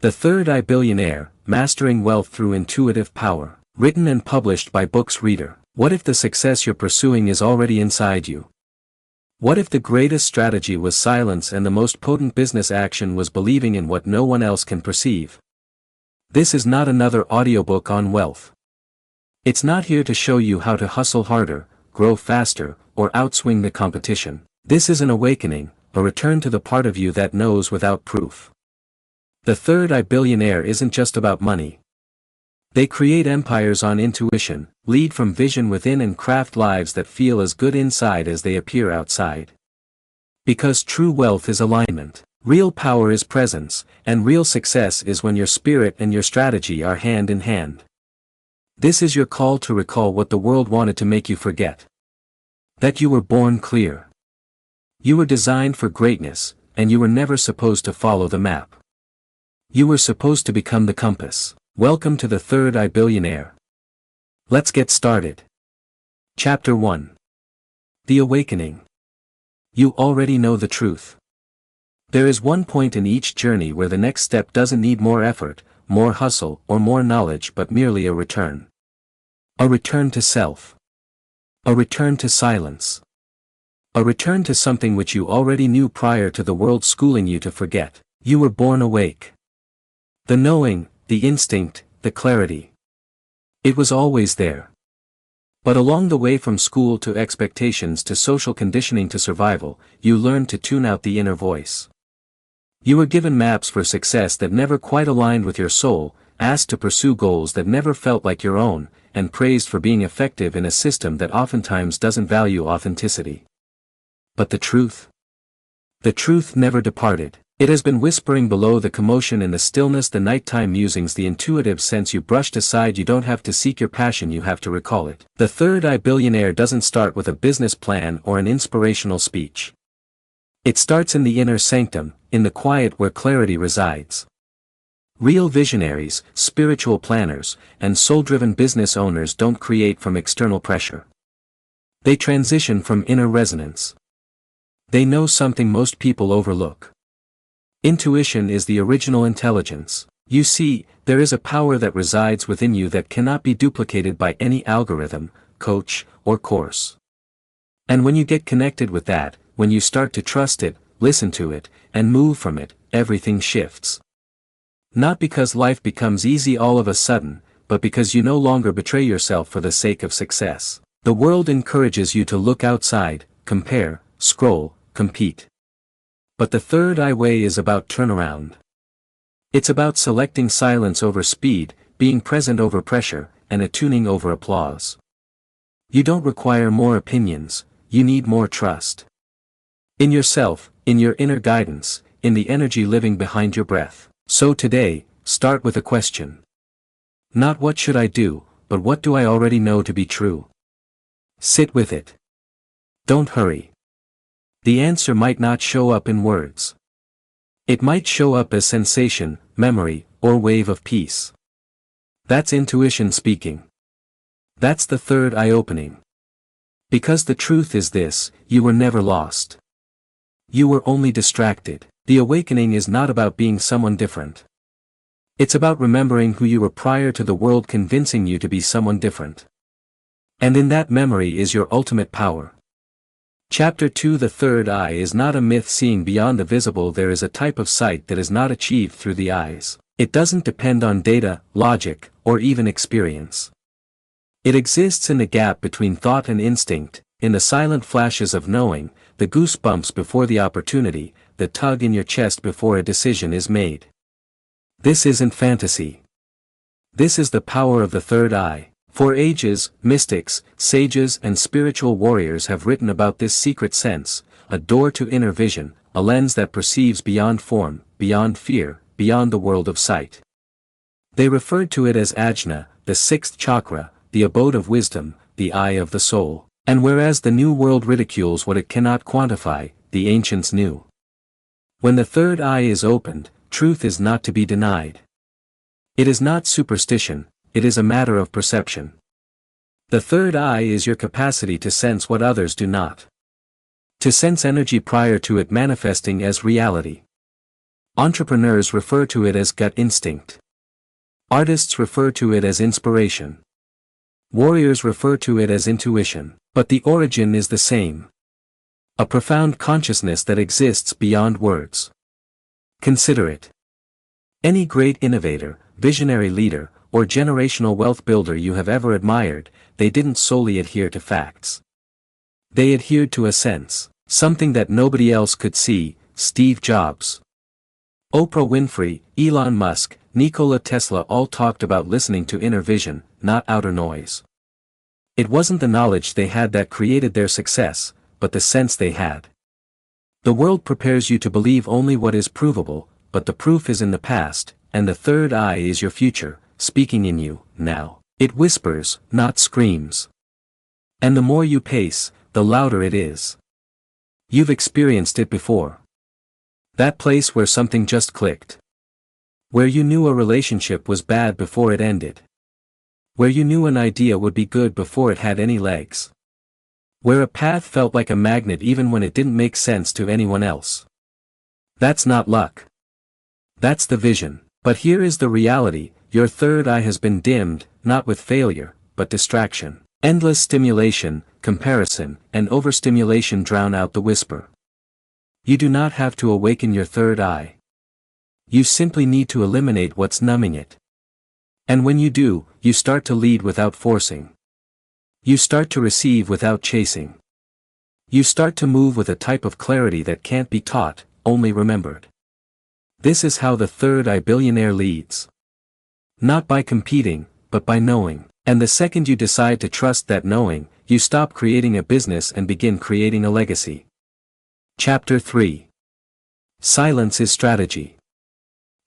The Third Eye Billionaire, Mastering Wealth Through Intuitive Power. Written and published by Books Reader. What if the success you're pursuing is already inside you? What if the greatest strategy was silence and the most potent business action was believing in what no one else can perceive? This is not another audiobook on wealth. It's not here to show you how to hustle harder, grow faster, or outswing the competition. This is an awakening, a return to the part of you that knows without proof. The Third Eye Billionaire isn't just about money. They create empires on intuition, lead from vision within and craft lives that feel as good inside as they appear outside. Because true wealth is alignment. Real power is presence, and real success is when your spirit and your strategy are hand in hand. This is your call to recall what the world wanted to make you forget. That you were born clear. You were designed for greatness, and you were never supposed to follow the map. You were supposed to become the compass. Welcome to the Third Eye Billionaire. Let's get started. Chapter 1. The Awakening. You already know the truth. There is one point in each journey where the next step doesn't need more effort, more hustle, or more knowledge but merely a return. A return to self. A return to silence. A return to something which you already knew prior to the world schooling you to forget. You were born awake. The knowing, the instinct, the clarity. It was always there. But along the way from school to expectations to social conditioning to survival, you learned to tune out the inner voice. You were given maps for success that never quite aligned with your soul, asked to pursue goals that never felt like your own, and praised for being effective in a system that oftentimes doesn't value authenticity. But the truth? The truth never departed. It has been whispering below the commotion in the stillness, the nighttime musings, the intuitive sense you brushed aside. You don't have to seek your passion, you have to recall it. The Third Eye Billionaire doesn't start with a business plan or an inspirational speech. It starts in the inner sanctum, in the quiet where clarity resides. Real visionaries, spiritual planners, and soul-driven business owners don't create from external pressure. They transition from inner resonance. They know something most people overlook. Intuition is the original intelligence. You see, there is a power that resides within you that cannot be duplicated by any algorithm, coach, or course. And when you get connected with that, when you start to trust it, listen to it, and move from it, everything shifts. Not because life becomes easy all of a sudden, but because you no longer betray yourself for the sake of success. The world encourages you to look outside, compare, scroll, compete. But the Third Eye way is about turnaround. It's about selecting silence over speed, being present over pressure, and attuning over applause. You don't require more opinions, you need more trust. In yourself, in your inner guidance, in the energy living behind your breath. So today, start with a question. Not what should I do, but what do I already know to be true? Sit with it. Don't hurry. The answer might not show up in words. It might show up as sensation, memory, or wave of peace. That's intuition speaking. That's the third eye opening. Because the truth is this, you were never lost. You were only distracted. The awakening is not about being someone different. It's about remembering who you were prior to the world convincing you to be someone different. And in that memory is your ultimate power. Chapter 2. The third eye is not a myth seeing beyond the visible. There is a type of sight that is not achieved through the eyes. It doesn't depend on data, logic, or even experience. It exists in the gap between thought and instinct, in the silent flashes of knowing, the goosebumps before the opportunity, the tug in your chest before a decision is made. This isn't fantasy. This is the power of the third eye. For ages, mystics, sages and spiritual warriors have written about this secret sense, a door to inner vision, a lens that perceives beyond form, beyond fear, beyond the world of sight. They referred to it as ajna, the sixth chakra, the abode of wisdom, the eye of the soul. And whereas the new world ridicules what it cannot quantify, the ancients knew. When the third eye is opened, truth is not to be denied. It is not superstition, it is a matter of perception. The third eye is your capacity to sense what others do not. To sense energy prior to it manifesting as reality. Entrepreneurs refer to it as gut instinct. Artists refer to it as inspiration. Warriors refer to it as intuition, but the origin is the same. A profound consciousness that exists beyond words. Consider it. Any great innovator, visionary leader, or generational wealth builder you have ever admired, they didn't solely adhere to facts. They adhered to a sense, something that nobody else could see. Steve Jobs, Oprah Winfrey, Elon Musk, Nikola Tesla all talked about listening to inner vision, not outer noise. It wasn't the knowledge they had that created their success, but the sense they had. The world prepares you to believe only what is provable, but the proof is in the past, and the third eye is your future, speaking in you, now. It whispers, not screams. And the more you pace, the louder it is. You've experienced it before. That place where something just clicked. Where you knew a relationship was bad before it ended. Where you knew an idea would be good before it had any legs. Where a path felt like a magnet even when it didn't make sense to anyone else. That's not luck. That's the vision. But here is the reality, your third eye has been dimmed, not with failure, but distraction. Endless stimulation, comparison, and overstimulation drown out the whisper. You do not have to awaken your third eye. You simply need to eliminate what's numbing it. And when you do, you start to lead without forcing. You start to receive without chasing. You start to move with a type of clarity that can't be taught, only remembered. This is how the Third Eye Billionaire leads. Not by competing, but by knowing. And the second you decide to trust that knowing, you stop creating a business and begin creating a legacy. Chapter 3. Silence is strategy.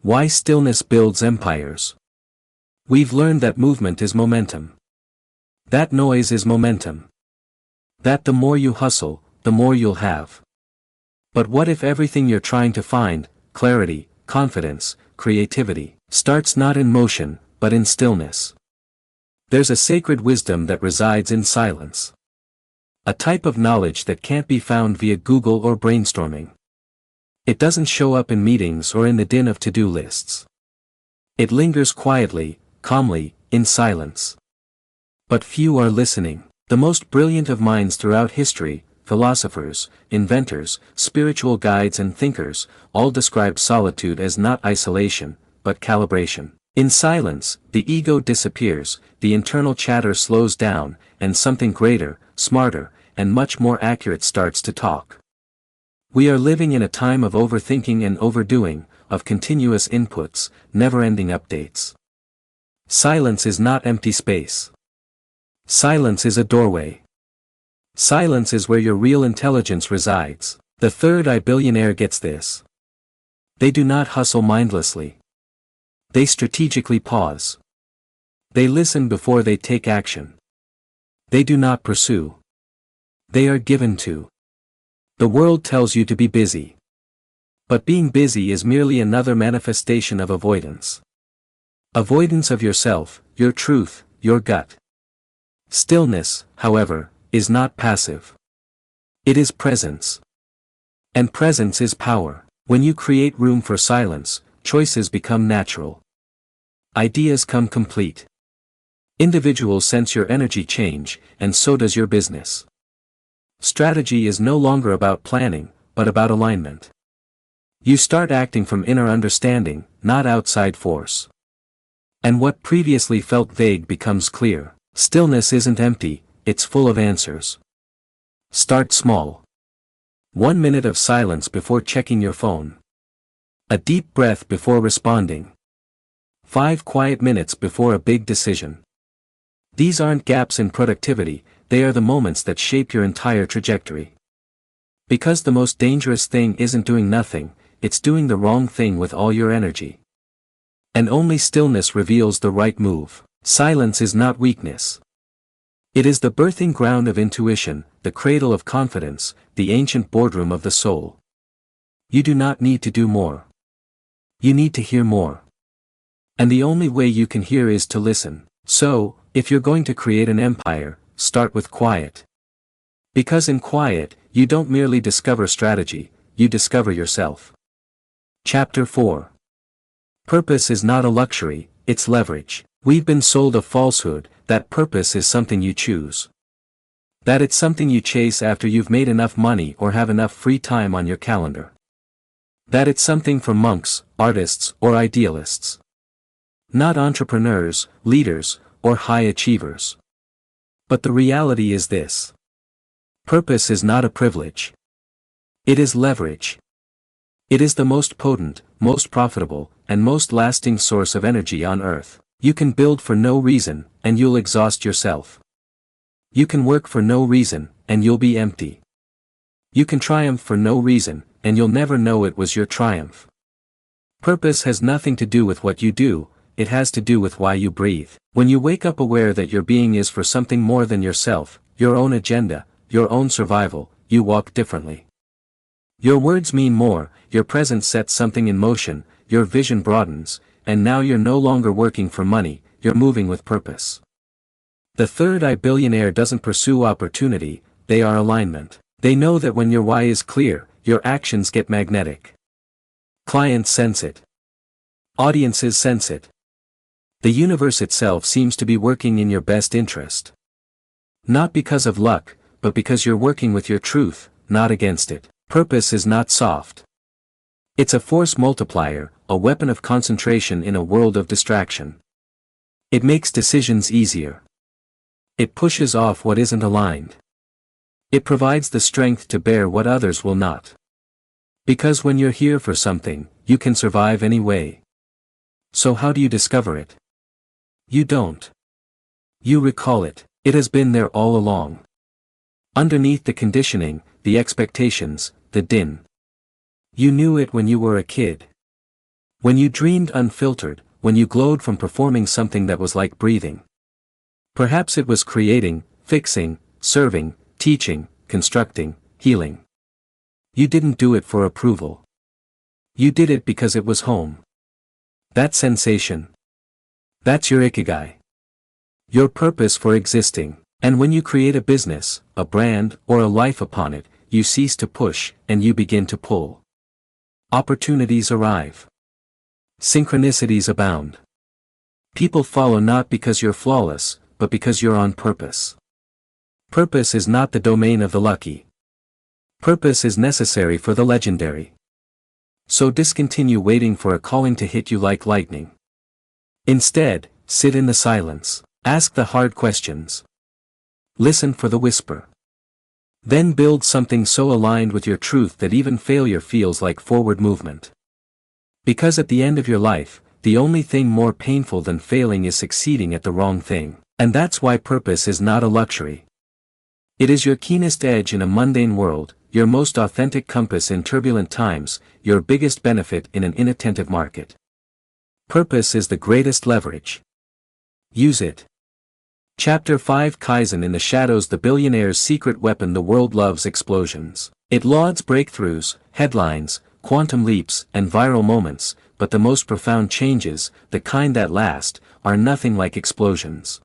Why stillness builds empires. We've learned that movement is momentum. That noise is momentum. That the more you hustle, the more you'll have. But what if everything you're trying to find, clarity, confidence, creativity, starts not in motion, but in stillness? There's a sacred wisdom that resides in silence. A type of knowledge that can't be found via Google or brainstorming. It doesn't show up in meetings or in the din of to-do lists. It lingers quietly, calmly, in silence. But few are listening. The most brilliant of minds throughout history, philosophers, inventors, spiritual guides and thinkers, all describe solitude as not isolation, but calibration. In silence, the ego disappears, the internal chatter slows down, and something greater, smarter, and much more accurate starts to talk. We are living in a time of overthinking and overdoing, of continuous inputs, never-ending updates. Silence is not empty space. Silence is a doorway. Silence is where your real intelligence resides. The Third Eye Billionaire gets this. They do not hustle mindlessly. They strategically pause. They listen before they take action. They do not pursue. They are given to. The world tells you to be busy. But being busy is merely another manifestation of avoidance. Avoidance of yourself, your truth, your gut. Stillness, however, is not passive. It is presence. And presence is power. When you create room for silence, choices become natural. Ideas come complete. Individuals sense your energy change, and so does your business. Strategy is no longer about planning, but about alignment. You start acting from inner understanding, not outside force. And what previously felt vague becomes clear. Stillness isn't empty, it's full of answers. Start small. 1 minute of silence before checking your phone. A deep breath before responding. 5 quiet minutes before a big decision. These aren't gaps in productivity, they are the moments that shape your entire trajectory. Because the most dangerous thing isn't doing nothing, it's doing the wrong thing with all your energy. And only stillness reveals the right move. Silence is not weakness. It is the birthing ground of intuition, the cradle of confidence, the ancient boardroom of the soul. You do not need to do more. You need to hear more. And the only way you can hear is to listen. So, if you're going to create an empire, start with quiet. Because in quiet, you don't merely discover strategy, you discover yourself. Chapter 4. Purpose is not a luxury, it's leverage. We've been sold a falsehood, that purpose is something you choose. That it's something you chase after you've made enough money or have enough free time on your calendar. That it's something for monks, artists, or idealists. Not entrepreneurs, leaders, or high achievers. But the reality is this. Purpose is not a privilege. It is leverage. It is the most potent, most profitable, and most lasting source of energy on earth. You can build for no reason, and you'll exhaust yourself. You can work for no reason, and you'll be empty. You can triumph for no reason, and you'll never know it was your triumph. Purpose has nothing to do with what you do, it has to do with why you breathe. When you wake up aware that your being is for something more than yourself, your own agenda, your own survival, you walk differently. Your words mean more, your presence sets something in motion, your vision broadens, and now you're no longer working for money, you're moving with purpose. The Third Eye Billionaire doesn't pursue opportunity, they are alignment. They know that when your why is clear, your actions get magnetic. Clients sense it. Audiences sense it. The universe itself seems to be working in your best interest. Not because of luck, but because you're working with your truth, not against it. Purpose is not soft. It's a force multiplier, a weapon of concentration in a world of distraction. It makes decisions easier. It pushes off what isn't aligned. It provides the strength to bear what others will not. Because when you're here for something, you can survive any way. So how do you discover it? You don't. You recall it. It has been there all along. Underneath the conditioning, the expectations, the din. You knew it when you were a kid. When you dreamed unfiltered, when you glowed from performing something that was like breathing. Perhaps it was creating, fixing, serving, teaching, constructing, healing. You didn't do it for approval. You did it because it was home. That sensation. That's your ikigai. Your purpose for existing. And when you create a business, a brand, or a life upon it, you cease to push, and you begin to pull. Opportunities arrive. Synchronicities abound. People follow not because you're flawless, but because you're on purpose. Purpose is not the domain of the lucky. Purpose is necessary for the legendary. So discontinue waiting for a calling to hit you like lightning. Instead, sit in the silence. Ask the hard questions. Listen for the whisper. Then build something so aligned with your truth that even failure feels like forward movement. Because at the end of your life, the only thing more painful than failing is succeeding at the wrong thing. And that's why purpose is not a luxury. It is your keenest edge in a mundane world, your most authentic compass in turbulent times, your biggest benefit in an inattentive market. Purpose is the greatest leverage. Use it. Chapter 5 Kaizen in the Shadows. The billionaire's secret weapon. The world loves explosions. It lauds breakthroughs, headlines, quantum leaps, and viral moments, but the most profound changes, the kind that last, are nothing like explosions.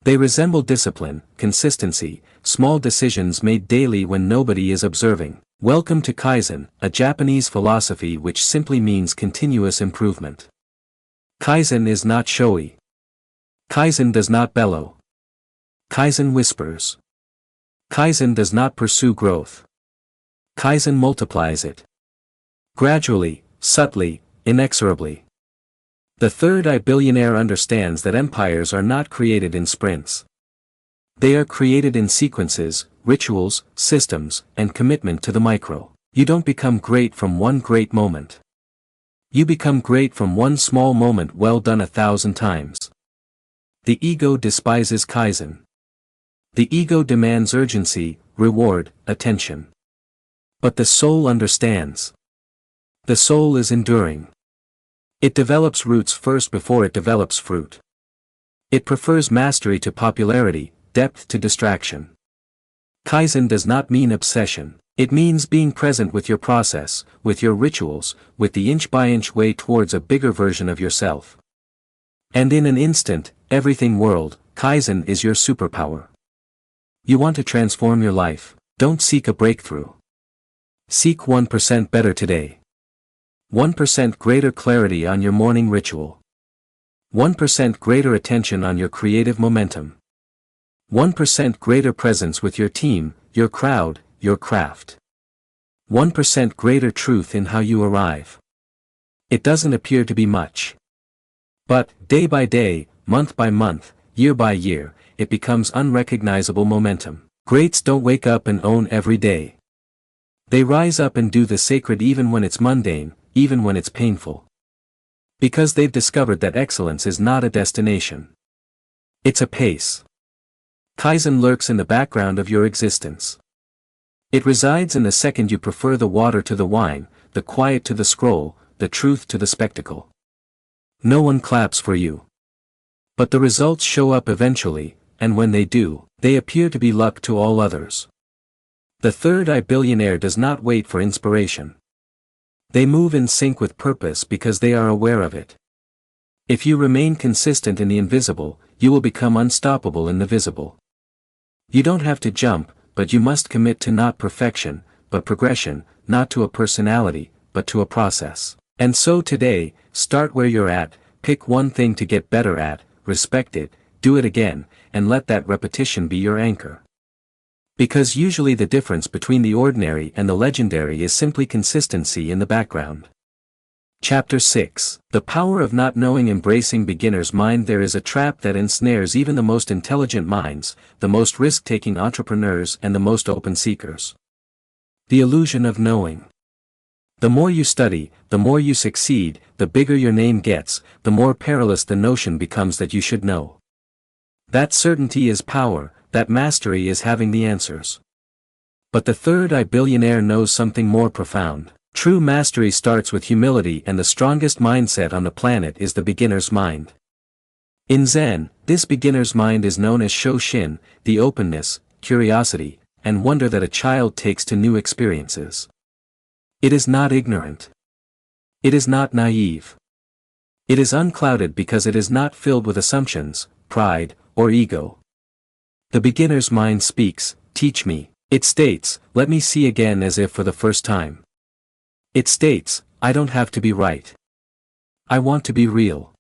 They resemble discipline, consistency, small decisions made daily when nobody is observing. Welcome to Kaizen, a Japanese philosophy which simply means continuous improvement. Kaizen is not showy. Kaizen does not bellow. Kaizen whispers. Kaizen does not pursue growth. Kaizen multiplies it. Gradually, subtly, inexorably. The Third Eye Billionaire understands that empires are not created in sprints. They are created in sequences, rituals, systems, and commitment to the micro. You don't become great from one great moment. You become great from one small moment well done 1,000 times. The ego despises Kaizen. The ego demands urgency, reward, attention. But the soul understands. The soul is enduring. It develops roots first before it develops fruit. It prefers mastery to popularity, depth to distraction. Kaizen does not mean obsession. It means being present with your process, with your rituals, with the inch-by-inch way towards a bigger version of yourself. And in an instant, everything world, Kaizen is your superpower. You want to transform your life? Don't seek a breakthrough. Seek 1% better today. 1% greater clarity on your morning ritual. 1% greater attention on your creative momentum. 1% greater presence with your team, your crowd, your craft. 1% greater truth in how you arrive. It doesn't appear to be much. But, day by day, month by month, year by year, it becomes unrecognizable momentum. Greats don't wake up and own every day. They rise up and do the sacred even when it's mundane, even when it's painful. Because they've discovered that excellence is not a destination. It's a pace. Kaizen lurks in the background of your existence. It resides in the second you prefer the water to the wine, the quiet to the scroll, the truth to the spectacle. No one claps for you. But the results show up eventually, and when they do, they appear to be luck to all others. The Third Eye Billionaire does not wait for inspiration. They move in sync with purpose because they are aware of it. If you remain consistent in the invisible, you will become unstoppable in the visible. You don't have to jump, but you must commit to not perfection, but progression, not to a personality, but to a process. And so today, start where you're at, pick one thing to get better at, respect it, do it again, and let that repetition be your anchor. Because usually the difference between the ordinary and the legendary is simply consistency in the background. Chapter 6. The Power of Not Knowing. Embracing beginner's mind. There is a trap that ensnares even the most intelligent minds, the most risk-taking entrepreneurs and the most open seekers. The illusion of knowing. The more you study, the more you succeed, the bigger your name gets, the more perilous the notion becomes that you should know. That certainty is power, that mastery is having the answers. But the Third Eye Billionaire knows something more profound. True mastery starts with humility, and the strongest mindset on the planet is the beginner's mind. In Zen, this beginner's mind is known as Shoshin, the openness, curiosity, and wonder that a child takes to new experiences. It is not ignorant. It is not naive. It is unclouded because it is not filled with assumptions, pride, or ego. The beginner's mind speaks, "Teach me." It states, "Let me see again," as if for the first time. It states, "I don't have to be right. I want to be real."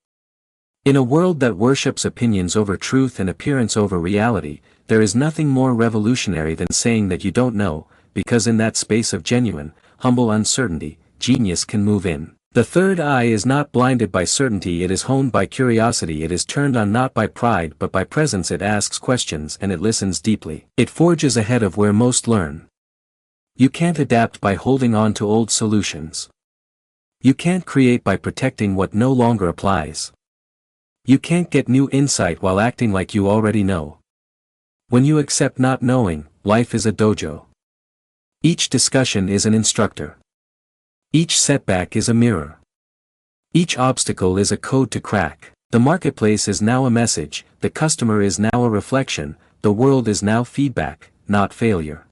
In a world that worships opinions over truth and appearance over reality, there is nothing more revolutionary than saying that you don't know, because in that space of genuine, humble uncertainty, genius can move in. The third eye is not blinded by certainty, it is honed by curiosity, it is turned on not by pride but by presence, it asks questions and it listens deeply. It forges ahead of where most learn. You can't adapt by holding on to old solutions. You can't create by protecting what no longer applies. You can't get new insight while acting like you already know. When you accept not knowing, life is a dojo. Each discussion is an instructor. Each setback is a mirror. Each obstacle is a code to crack. The marketplace is now a message, the customer is now a reflection, the world is now feedback, not failure.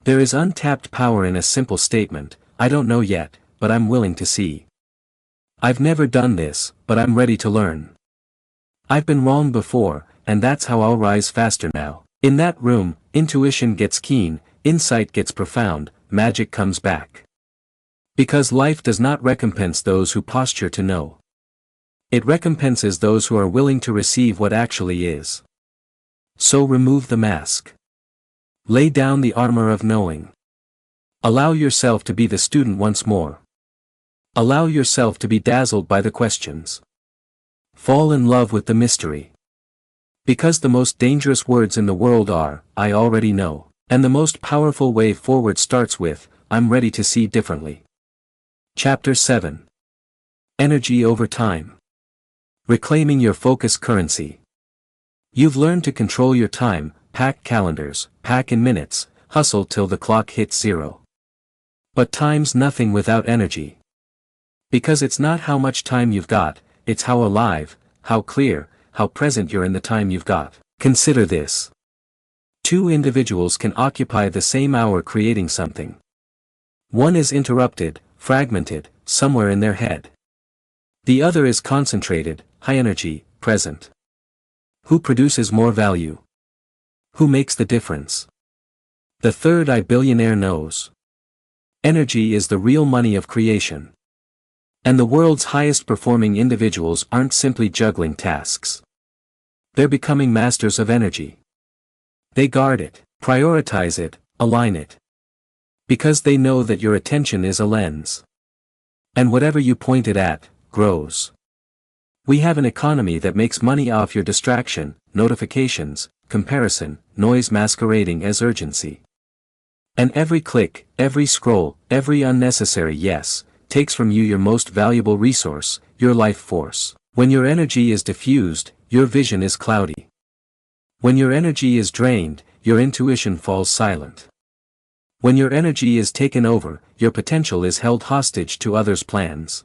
There is untapped power in a simple statement, "I don't know yet, but I'm willing to see." I've never done this, but I'm ready to learn. I've been wrong before, and that's how I'll rise faster now. In that room, intuition gets keen, insight gets profound, magic comes back. Because life does not recompense those who posture to know. It recompenses those who are willing to receive what actually is. So remove the mask. Lay down the armor of knowing. Allow yourself to be the student once more. Allow yourself to be dazzled by the questions. Fall in love with the mystery. Because the most dangerous words in the world are, "I already know." And the most powerful way forward starts with, "I'm ready to see differently." Chapter 7. Energy over time. Reclaiming your focus currency. You've learned to control your time, pack calendars, pack in minutes, hustle till the clock hits zero. But time's nothing without energy. Because it's not how much time you've got, it's how alive, how clear, how present you're in the time you've got. Consider this. Two individuals can occupy the same hour creating something. One is interrupted, fragmented, somewhere in their head. The other is concentrated, high energy, present. Who produces more value? Who makes the difference? The Third Eye Billionaire knows. Energy is the real money of creation. And the world's highest performing individuals aren't simply juggling tasks. They're becoming masters of energy. They guard it, prioritize it, align it. Because they know that your attention is a lens. And whatever you point it at, grows. We have an economy that makes money off your distraction, notifications, comparison, noise masquerading as urgency. And every click, every scroll, every unnecessary yes, takes from you your most valuable resource, your life force. When your energy is diffused, your vision is cloudy. When your energy is drained, your intuition falls silent. When your energy is taken over, your potential is held hostage to others' plans.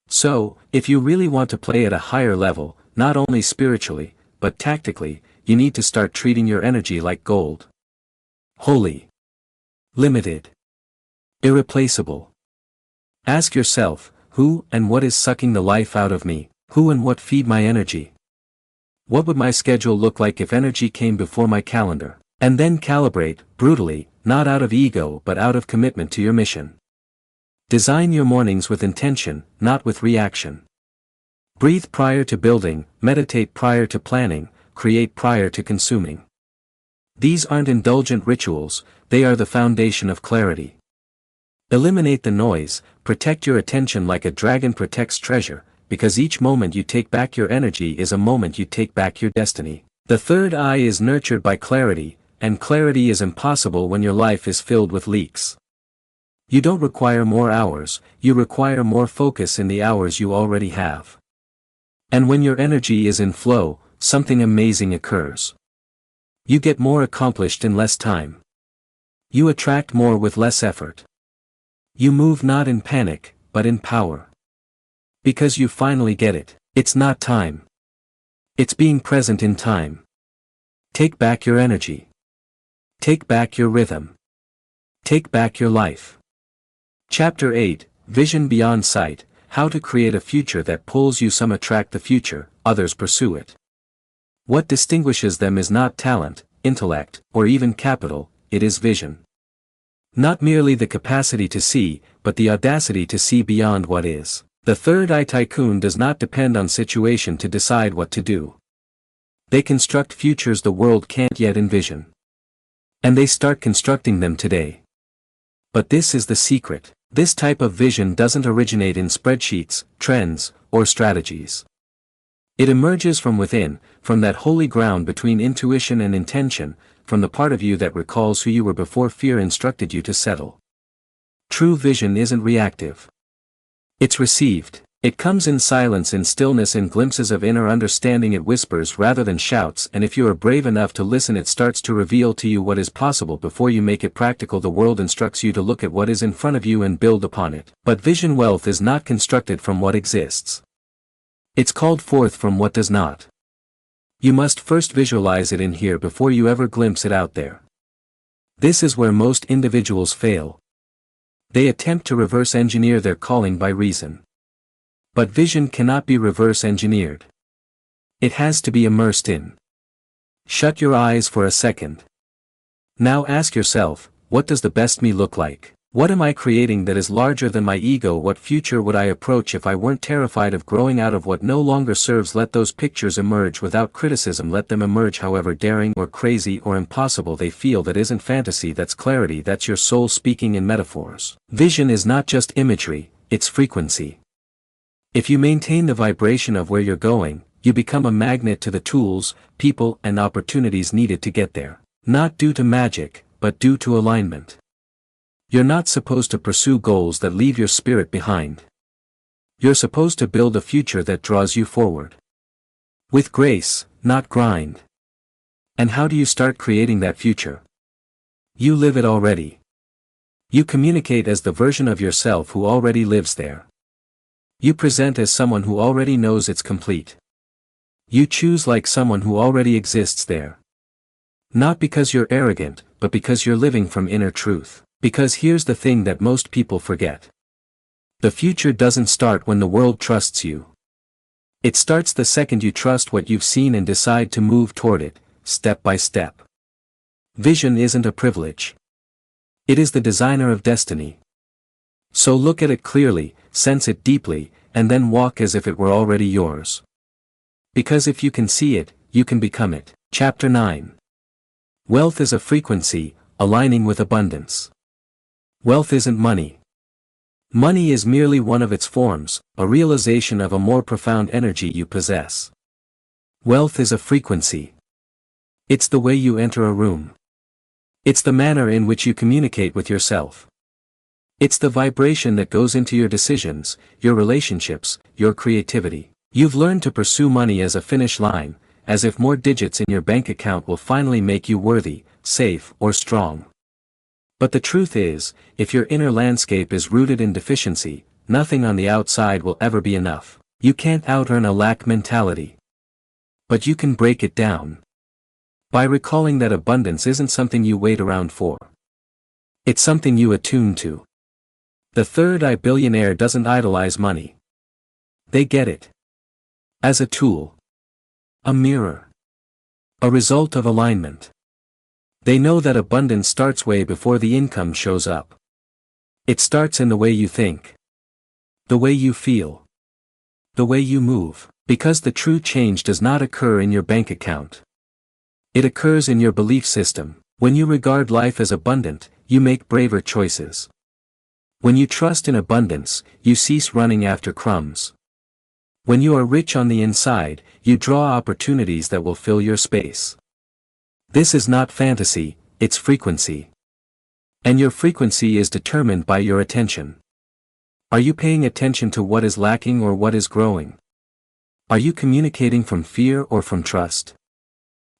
So, if you really want to play at a higher level, not only spiritually, but tactically, you need to start treating your energy like gold. Holy. Limited. Irreplaceable. Ask yourself, who and what is sucking the life out of me? Who and what feed my energy? What would my schedule look like if energy came before my calendar? And then calibrate, brutally, not out of ego but out of commitment to your mission. Design your mornings with intention, not with reaction. Breathe prior to building, meditate prior to planning, create prior to consuming. These aren't indulgent rituals, they are the foundation of clarity. Eliminate the noise, protect your attention like a dragon protects treasure, because each moment you take back your energy is a moment you take back your destiny. The third eye is nurtured by clarity, and clarity is impossible when your life is filled with leaks. You don't require more hours, you require more focus in the hours you already have. And when your energy is in flow, something amazing occurs. You get more accomplished in less time. You attract more with less effort. You move not in panic, but in power. Because you finally get it. It's not time. It's being present in time. Take back your energy. Take back your rhythm. Take back your life. Chapter 8, Vision Beyond Sight, How to Create a Future That Pulls You. Some attract the future, others pursue it. What distinguishes them is not talent, intellect, or even capital, it is vision. Not merely the capacity to see, but the audacity to see beyond what is. The third eye tycoon does not depend on situation to decide what to do. They construct futures the world can't yet envision. And they start constructing them today. But this is the secret. This type of vision doesn't originate in spreadsheets, trends, or strategies. It emerges from within, from that holy ground between intuition and intention, from the part of you that recalls who you were before fear instructed you to settle. True vision isn't reactive. It's received. It comes in silence, in stillness, in glimpses of inner understanding. It whispers rather than shouts, and if you are brave enough to listen, it starts to reveal to you what is possible before you make it practical. The world instructs you to look at what is in front of you and build upon it. But vision wealth is not constructed from what exists. It's called forth from what does not. You must first visualize it in here before you ever glimpse it out there. This is where most individuals fail. They attempt to reverse engineer their calling by reason. But vision cannot be reverse engineered. It has to be immersed in. Shut your eyes for a second. Now ask yourself, what does the best me look like? What am I creating that is larger than my ego? What future would I approach if I weren't terrified of growing out of what no longer serves? Let those pictures emerge without criticism. Let them emerge however daring or crazy or impossible they feel. That isn't fantasy, that's clarity, that's your soul speaking in metaphors. Vision is not just imagery, it's frequency. If you maintain the vibration of where you're going, you become a magnet to the tools, people, and opportunities needed to get there. Not due to magic, but due to alignment. You're not supposed to pursue goals that leave your spirit behind. You're supposed to build a future that draws you forward. With grace, not grind. And how do you start creating that future? You live it already. You communicate as the version of yourself who already lives there. You present as someone who already knows it's complete. You choose like someone who already exists there. Not because you're arrogant, but because you're living from inner truth. Because here's the thing that most people forget. The future doesn't start when the world trusts you. It starts the second you trust what you've seen and decide to move toward it, step by step. Vision isn't a privilege. It is the designer of destiny. So look at it clearly, sense it deeply, and then walk as if it were already yours. Because if you can see it, you can become it. Chapter 9. Wealth is a frequency, aligning with abundance. Wealth isn't money. Money is merely one of its forms, a realization of a more profound energy you possess. Wealth is a frequency. It's the way you enter a room. It's the manner in which you communicate with yourself. It's the vibration that goes into your decisions, your relationships, your creativity. You've learned to pursue money as a finish line, as if more digits in your bank account will finally make you worthy, safe, or strong. But the truth is, if your inner landscape is rooted in deficiency, nothing on the outside will ever be enough. You can't out-earn a lack mentality. But you can break it down. By recalling that abundance isn't something you wait around for. It's something you attune to. The Third Eye Billionaire doesn't idolize money. They get it as a tool. A mirror. A result of alignment. They know that abundance starts way before the income shows up. It starts in the way you think. The way you feel. The way you move. Because the true change does not occur in your bank account. It occurs in your belief system. When you regard life as abundant, you make braver choices. When you trust in abundance, you cease running after crumbs. When you are rich on the inside, you draw opportunities that will fill your space. This is not fantasy, it's frequency. And your frequency is determined by your attention. Are you paying attention to what is lacking or what is growing? Are you communicating from fear or from trust?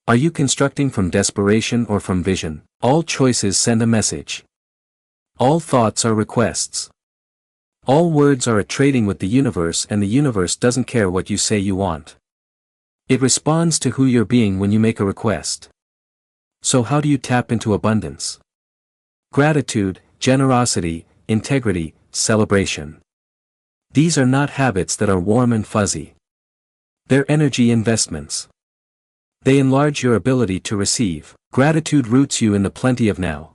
Are you constructing from desperation or from vision? All choices send a message. All thoughts are requests. All words are a trading with the universe, and the universe doesn't care what you say you want. It responds to who you're being when you make a request. So how do you tap into abundance? Gratitude, generosity, integrity, celebration. These are not habits that are warm and fuzzy. They're energy investments. They enlarge your ability to receive. Gratitude roots you in the plenty of now.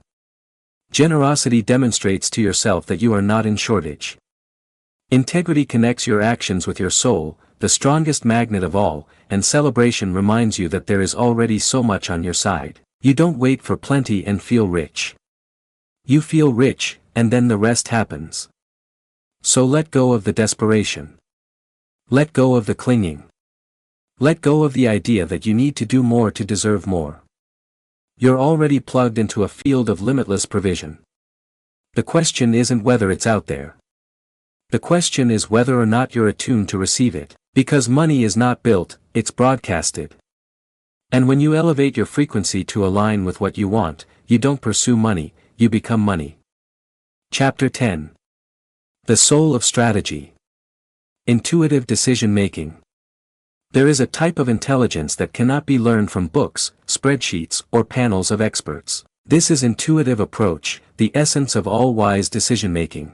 Generosity demonstrates to yourself that you are not in shortage. Integrity connects your actions with your soul, the strongest magnet of all, and celebration reminds you that there is already so much on your side. You don't wait for plenty and feel rich. You feel rich, and then the rest happens. So let go of the desperation. Let go of the clinging. Let go of the idea that you need to do more to deserve more. You're already plugged into a field of limitless provision. The question isn't whether it's out there. The question is whether or not you're attuned to receive it. Because money is not built, it's broadcasted. And when you elevate your frequency to align with what you want, you don't pursue money, you become money. Chapter 10. The Soul of Strategy. Intuitive Decision Making. There is a type of intelligence that cannot be learned from books, spreadsheets, or panels of experts. This is intuitive approach, the essence of all wise decision-making.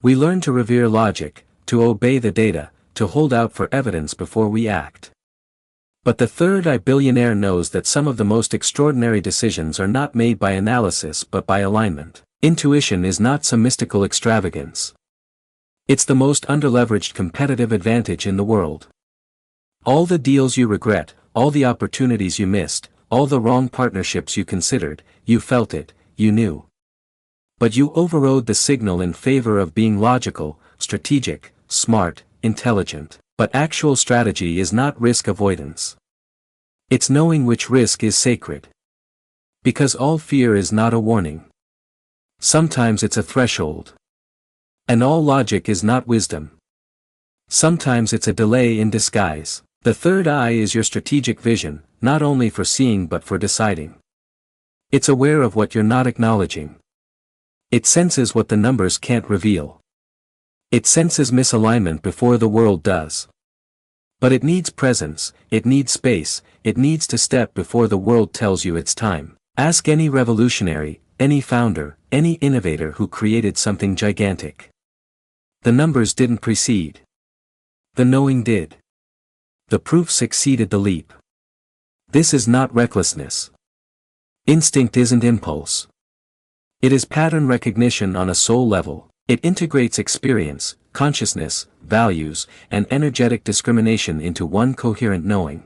We learn to revere logic, to obey the data, to hold out for evidence before we act. But the Third Eye Billionaire knows that some of the most extraordinary decisions are not made by analysis but by alignment. Intuition is not some mystical extravagance. It's the most underleveraged competitive advantage in the world. All the deals you regret, all the opportunities you missed, all the wrong partnerships you considered, you felt it, you knew. But you overrode the signal in favor of being logical, strategic, smart, intelligent. But actual strategy is not risk avoidance. It's knowing which risk is sacred. Because all fear is not a warning. Sometimes it's a threshold. And all logic is not wisdom. Sometimes it's a delay in disguise. The third eye is your strategic vision, not only for seeing but for deciding. It's aware of what you're not acknowledging. It senses what the numbers can't reveal. It senses misalignment before the world does. But it needs presence, it needs space, it needs to step before the world tells you it's time. Ask any revolutionary, any founder, any innovator who created something gigantic. The numbers didn't precede. The knowing did. The proof succeeded the leap. This is not recklessness. Instinct isn't impulse. It is pattern recognition on a soul level. It integrates experience, consciousness, values, and energetic discrimination into one coherent knowing.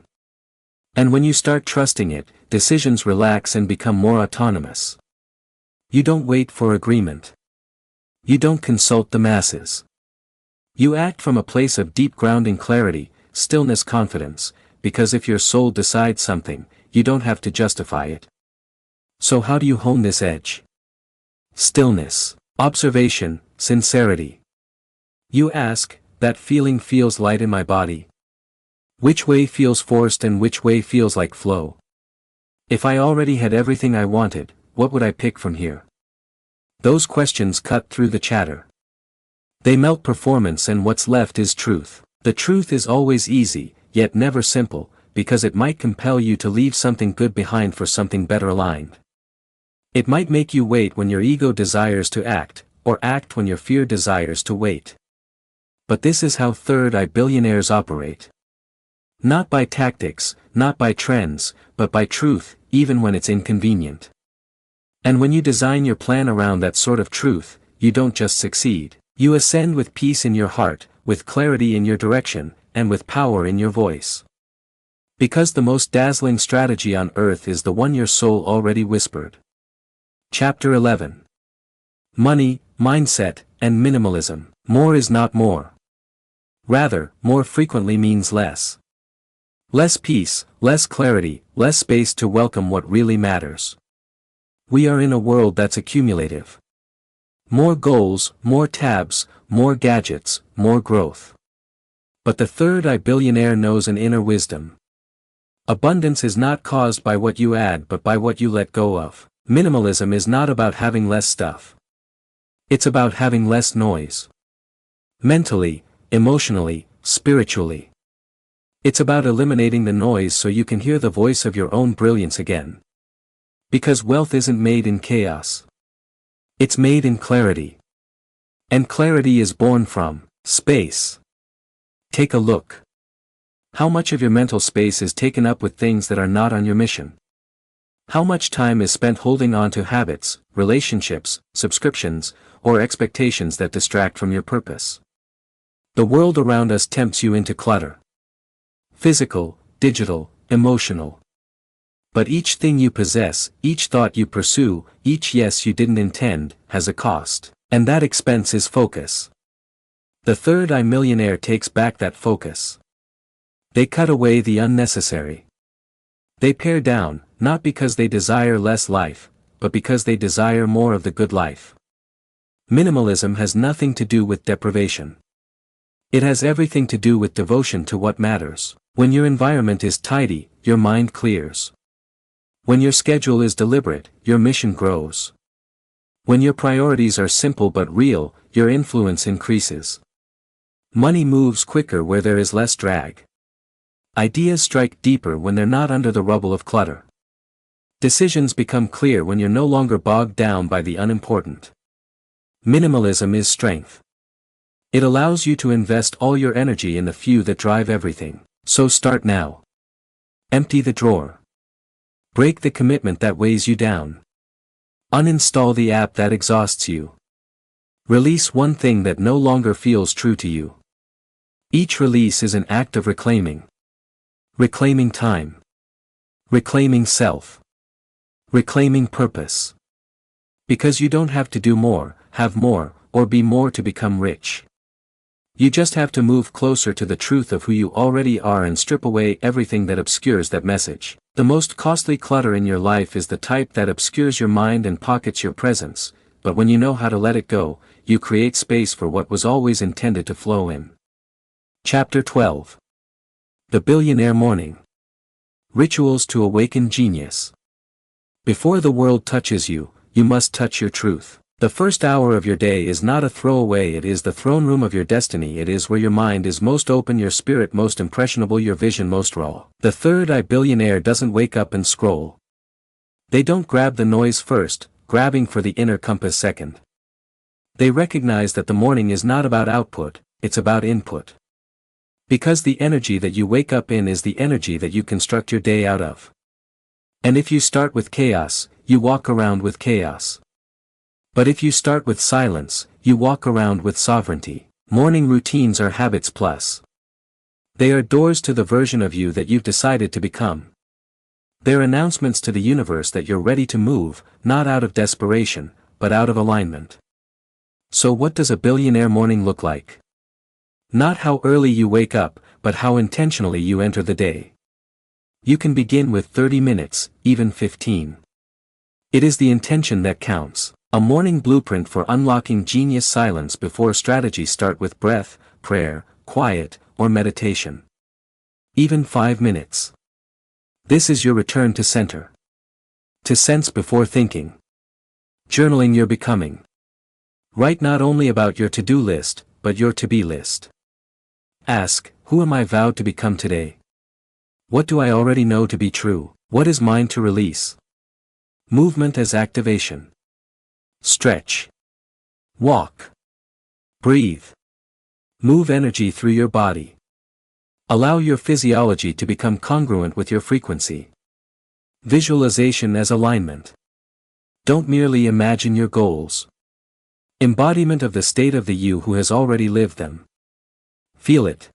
And when you start trusting it, decisions relax and become more autonomous. You don't wait for agreement. You don't consult the masses. You act from a place of deep grounding clarity, stillness, confidence, because if your soul decides something, you don't have to justify it. So how do you hone this edge? Stillness, observation, sincerity. You ask, that feeling feels light in my body. Which way feels forced and which way feels like flow? If I already had everything I wanted, what would I pick from here? Those questions cut through the chatter. They melt performance and what's left is truth. The truth is always easy, yet never simple, because it might compel you to leave something good behind for something better aligned. It might make you wait when your ego desires to act, or act when your fear desires to wait. But this is how Third Eye billionaires operate. Not by tactics, not by trends, but by truth, even when it's inconvenient. And when you design your plan around that sort of truth, you don't just succeed. You ascend with peace in your heart, with clarity in your direction, and with power in your voice. Because the most dazzling strategy on earth is the one your soul already whispered. Chapter 11. Money, Mindset, and Minimalism. More is not more. Rather, more frequently means less. Less peace, less clarity, less space to welcome what really matters. We are in a world that's accumulative. More goals, more tabs, more gadgets, more growth. But the Third Eye billionaire knows an inner wisdom. Abundance is not caused by what you add but by what you let go of. Minimalism is not about having less stuff. It's about having less noise. Mentally, emotionally, spiritually. It's about eliminating the noise so you can hear the voice of your own brilliance again. Because wealth isn't made in chaos. It's made in clarity. And clarity is born from space. Take a look. How much of your mental space is taken up with things that are not on your mission? How much time is spent holding on to habits, relationships, subscriptions, or expectations that distract from your purpose? The world around us tempts you into clutter. Physical, digital, emotional. But each thing you possess, each thought you pursue, each yes you didn't intend, has a cost. And that expense is focus. The Third Eye millionaire takes back that focus. They cut away the unnecessary. They pare down, not because they desire less life, but because they desire more of the good life. Minimalism has nothing to do with deprivation. It has everything to do with devotion to what matters. When your environment is tidy, your mind clears. When your schedule is deliberate, your mission grows. When your priorities are simple but real, your influence increases. Money moves quicker where there is less drag. Ideas strike deeper when they're not under the rubble of clutter. Decisions become clear when you're no longer bogged down by the unimportant. Minimalism is strength. It allows you to invest all your energy in the few that drive everything. So start now. Empty the drawer. Break the commitment that weighs you down. Uninstall the app that exhausts you. Release one thing that no longer feels true to you. Each release is an act of reclaiming. Reclaiming time. Reclaiming self. Reclaiming purpose. Because you don't have to do more, have more, or be more to become rich. You just have to move closer to the truth of who you already are and strip away everything that obscures that message. The most costly clutter in your life is the type that obscures your mind and pockets your presence, but when you know how to let it go, you create space for what was always intended to flow in. Chapter 12. The Billionaire Morning. Rituals to awaken genius. Before the world touches you, you must touch your truth. The first hour of your day is not a throwaway, it is the throne room of your destiny. It is where your mind is most open, your spirit most impressionable, your vision most raw. The Third Eye billionaire doesn't wake up and scroll. They don't grab the noise first, grabbing for the inner compass second. They recognize that the morning is not about output, it's about input. Because the energy that you wake up in is the energy that you construct your day out of. And if you start with chaos, you walk around with chaos. But if you start with silence, you walk around with sovereignty. Morning routines are habits plus. They are doors to the version of you that you've decided to become. They're announcements to the universe that you're ready to move, not out of desperation, but out of alignment. So what does a billionaire morning look like? Not how early you wake up, but how intentionally you enter the day. You can begin with 30 minutes, even 15. It is the intention that counts. A morning blueprint for unlocking genius. Silence before strategy. Start with breath, prayer, quiet, or meditation. Even 5 minutes. This is your return to center. To sense before thinking. Journaling your becoming. Write not only about your to-do list, but your to-be list. Ask, who am I vowed to become today? What do I already know to be true? What is mine to release? Movement as activation. Stretch. Walk. Breathe. Move energy through your body. Allow your physiology to become congruent with your frequency. Visualization as alignment. Don't merely imagine your goals. Embodiment of the state of the you who has already lived them. Feel it.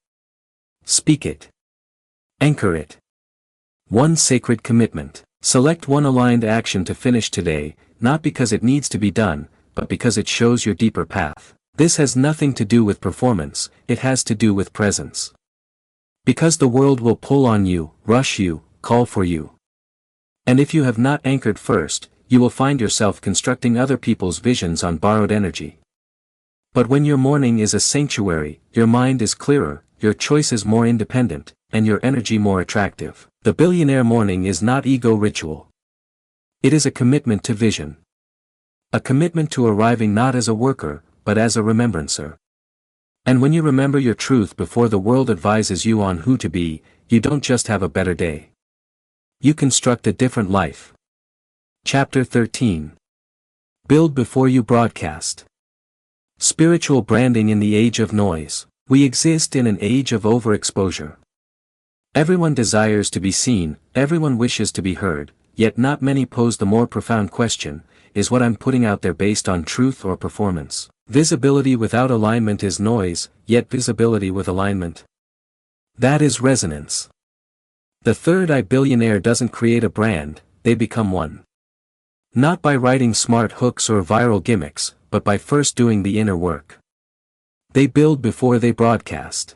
Speak it. Anchor it. One sacred commitment. Select one aligned action to finish today, not because it needs to be done, but because it shows your deeper path. This has nothing to do with performance, it has to do with presence. Because the world will pull on you, rush you, call for you. And if you have not anchored first, you will find yourself constructing other people's visions on borrowed energy. But when your morning is a sanctuary, your mind is clearer, your choices more independent, and your energy more attractive. The billionaire morning is not ego ritual. It is a commitment to vision. A commitment to arriving not as a worker, but as a remembrancer. And when you remember your truth before the world advises you on who to be, you don't just have a better day. You construct a different life. Chapter 13. Build before you broadcast. Spiritual branding in the age of noise. We exist in an age of overexposure. Everyone desires to be seen, everyone wishes to be heard, yet not many pose the more profound question, is what I'm putting out there based on truth or performance? Visibility without alignment is noise, yet visibility with alignment. That is resonance. The Third Eye Billionaire doesn't create a brand, they become one. Not by writing smart hooks or viral gimmicks, but by first doing the inner work. They build before they broadcast.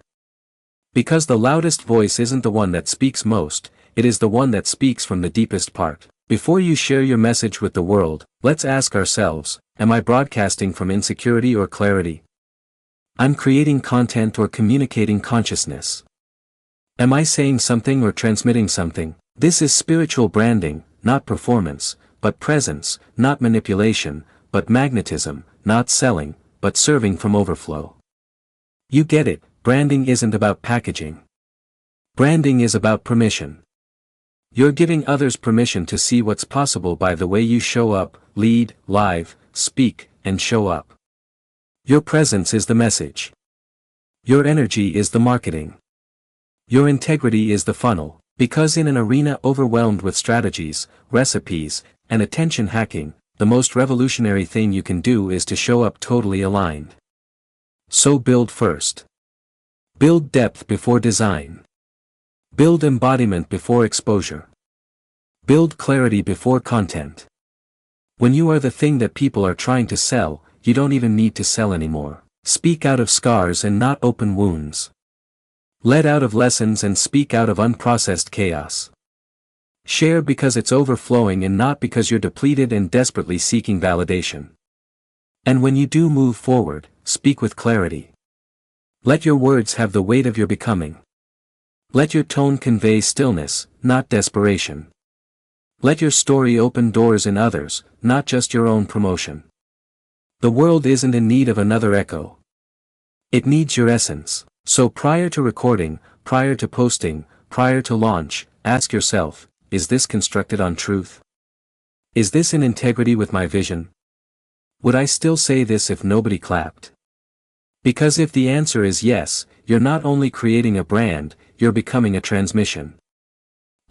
Because the loudest voice isn't the one that speaks most, it is the one that speaks from the deepest part. Before you share your message with the world, let's ask ourselves, am I broadcasting from insecurity or clarity? I'm creating content or communicating consciousness? Am I saying something or transmitting something? This is spiritual branding, not performance, but presence, not manipulation, but magnetism, not selling, but serving from overflow. You get it. Branding isn't about packaging. Branding is about permission. You're giving others permission to see what's possible by the way you show up, lead, live, speak, and show up. Your presence is the message. Your energy is the marketing. Your integrity is the funnel, because in an arena overwhelmed with strategies, recipes, and attention hacking, the most revolutionary thing you can do is to show up totally aligned. So build first. Build depth before design. Build embodiment before exposure. Build clarity before content. When you are the thing that people are trying to sell, you don't even need to sell anymore. Speak out of scars and not open wounds. Let out of lessons and speak out of unprocessed chaos. Share because it's overflowing and not because you're depleted and desperately seeking validation. And when you do move forward, speak with clarity. Let your words have the weight of your becoming. Let your tone convey stillness, not desperation. Let your story open doors in others, not just your own promotion. The world isn't in need of another echo. It needs your essence. So prior to recording, prior to posting, prior to launch, ask yourself, is this constructed on truth? Is this in integrity with my vision? Would I still say this if nobody clapped? Because if the answer is yes, you're not only creating a brand, you're becoming a transmission.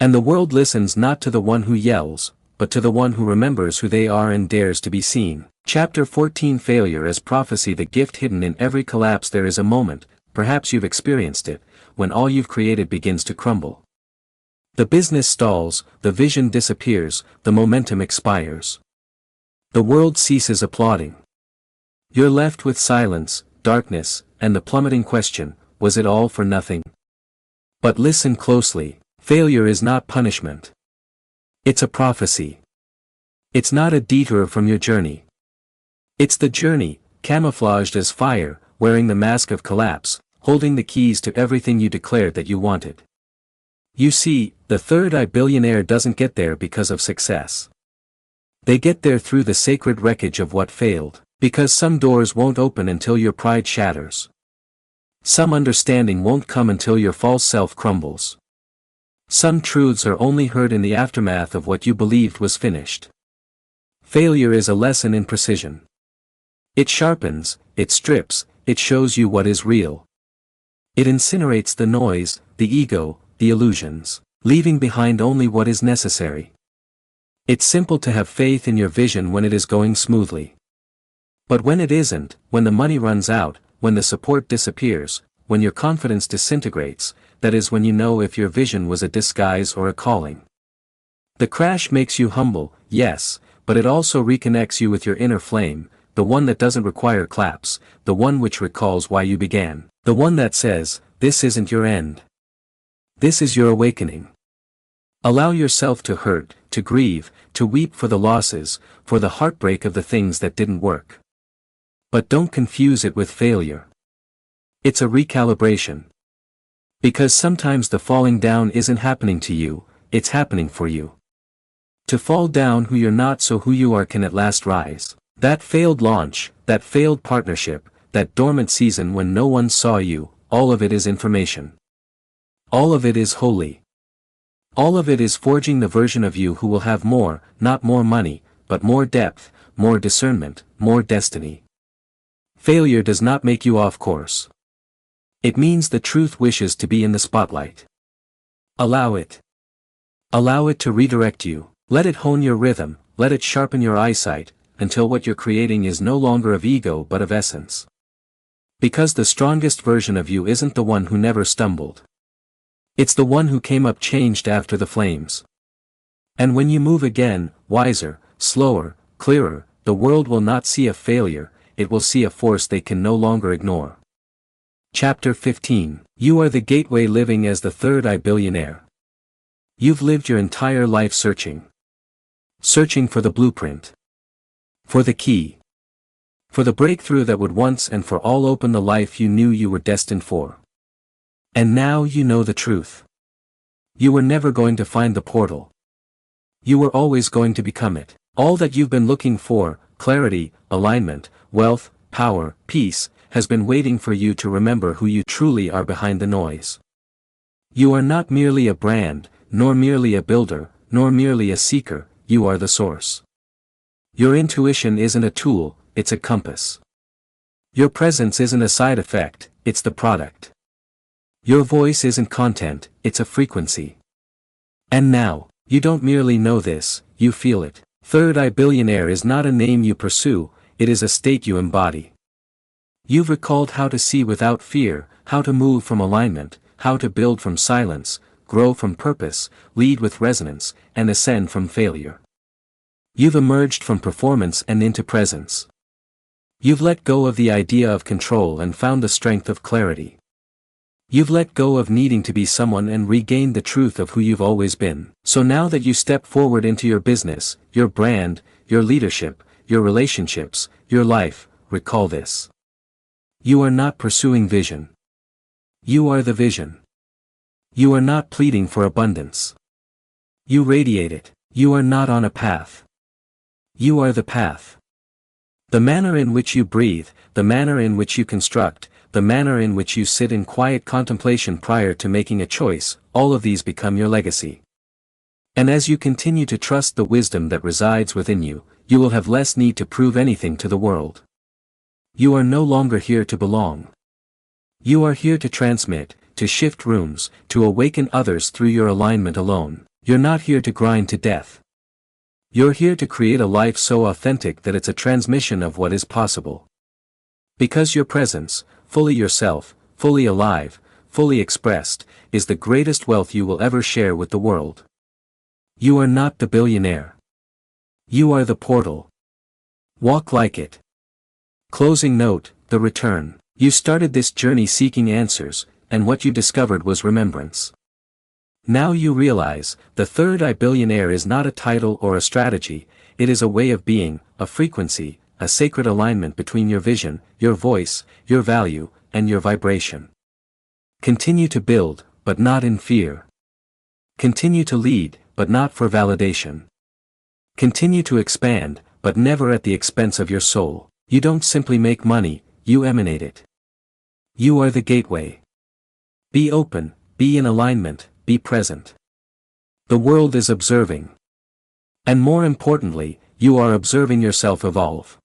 And the world listens not to the one who yells, but to the one who remembers who they are and dares to be seen. Chapter 14 Failure as Prophecy. The gift hidden in every collapse. There is a moment, perhaps you've experienced it, when all you've created begins to crumble. The business stalls, the vision disappears, the momentum expires. The world ceases applauding. You're left with silence, darkness, and the plummeting question, was it all for nothing? But listen closely, failure is not punishment. It's a prophecy. It's not a detour from your journey. It's the journey, camouflaged as fire, wearing the mask of collapse, holding the keys to everything you declared that you wanted. You see, the third eye billionaire doesn't get there because of success. They get there through the sacred wreckage of what failed, because some doors won't open until your pride shatters. Some understanding won't come until your false self crumbles. Some truths are only heard in the aftermath of what you believed was finished. Failure is a lesson in precision. It sharpens, it strips, it shows you what is real. It incinerates the noise, the ego, the illusions, leaving behind only what is necessary. It's simple to have faith in your vision when it is going smoothly. But when it isn't, when the money runs out, when the support disappears, when your confidence disintegrates, that is when you know if your vision was a disguise or a calling. The crash makes you humble, yes, but it also reconnects you with your inner flame, the one that doesn't require claps, the one which recalls why you began, the one that says, this isn't your end. This is your awakening. Allow yourself to hurt, to grieve, to weep for the losses, for the heartbreak of the things that didn't work. But don't confuse it with failure. It's a recalibration. Because sometimes the falling down isn't happening to you, it's happening for you. To fall down who you're not so who you are can at last rise. That failed launch, that failed partnership, that dormant season when no one saw you, all of it is information. All of it is holy. All of it is forging the version of you who will have more, not more money, but more depth, more discernment, more destiny. Failure does not make you off course. It means the truth wishes to be in the spotlight. Allow it. Allow it to redirect you. Let it hone your rhythm, let it sharpen your eyesight, until what you're creating is no longer of ego but of essence. Because the strongest version of you isn't the one who never stumbled. It's the one who came up changed after the flames. And when you move again, wiser, slower, clearer, the world will not see a failure, it will see a force they can no longer ignore. Chapter 15. You are the gateway. Living as the third eye billionaire. You've lived your entire life searching. Searching for the blueprint. For the key. For the breakthrough that would once and for all open the life you knew you were destined for. And now you know the truth. You were never going to find the portal. You were always going to become it. All that you've been looking for, clarity, alignment, wealth, power, peace, has been waiting for you to remember who you truly are behind the noise. You are not merely a brand, nor merely a builder, nor merely a seeker, you are the source. Your intuition isn't a tool, it's a compass. Your presence isn't a side effect, it's the product. Your voice isn't content, it's a frequency. And now, you don't merely know this, you feel it. Third Eye Billionaire is not a name you pursue, it is a state you embody. You've recalled how to see without fear, how to move from alignment, how to build from silence, grow from purpose, lead with resonance, and ascend from failure. You've emerged from performance and into presence. You've let go of the idea of control and found the strength of clarity. You've let go of needing to be someone and regained the truth of who you've always been. So now that you step forward into your business, your brand, your leadership, your relationships, your life, recall this. You are not pursuing vision. You are the vision. You are not pleading for abundance. You radiate it. You are not on a path. You are the path. The manner in which you breathe, the manner in which you construct, the manner in which you sit in quiet contemplation prior to making a choice, all of these become your legacy. And as you continue to trust the wisdom that resides within you, you will have less need to prove anything to the world. You are no longer here to belong. You are here to transmit, to shift rooms, to awaken others through your alignment alone. You're not here to grind to death. You're here to create a life so authentic that it's a transmission of what is possible. Because your presence, fully yourself, fully alive, fully expressed, is the greatest wealth you will ever share with the world. You are not the billionaire. You are the portal. Walk like it. Closing note, the return. You started this journey seeking answers, and what you discovered was remembrance. Now you realize, the Third Eye Billionaire is not a title or a strategy, it is a way of being, a frequency, a sacred alignment between your vision, your voice, your value, and your vibration. Continue to build, but not in fear. Continue to lead, but not for validation. Continue to expand, but never at the expense of your soul. You don't simply make money, you emanate it. You are the gateway. Be open, be in alignment, be present. The world is observing. And more importantly, you are observing yourself evolve.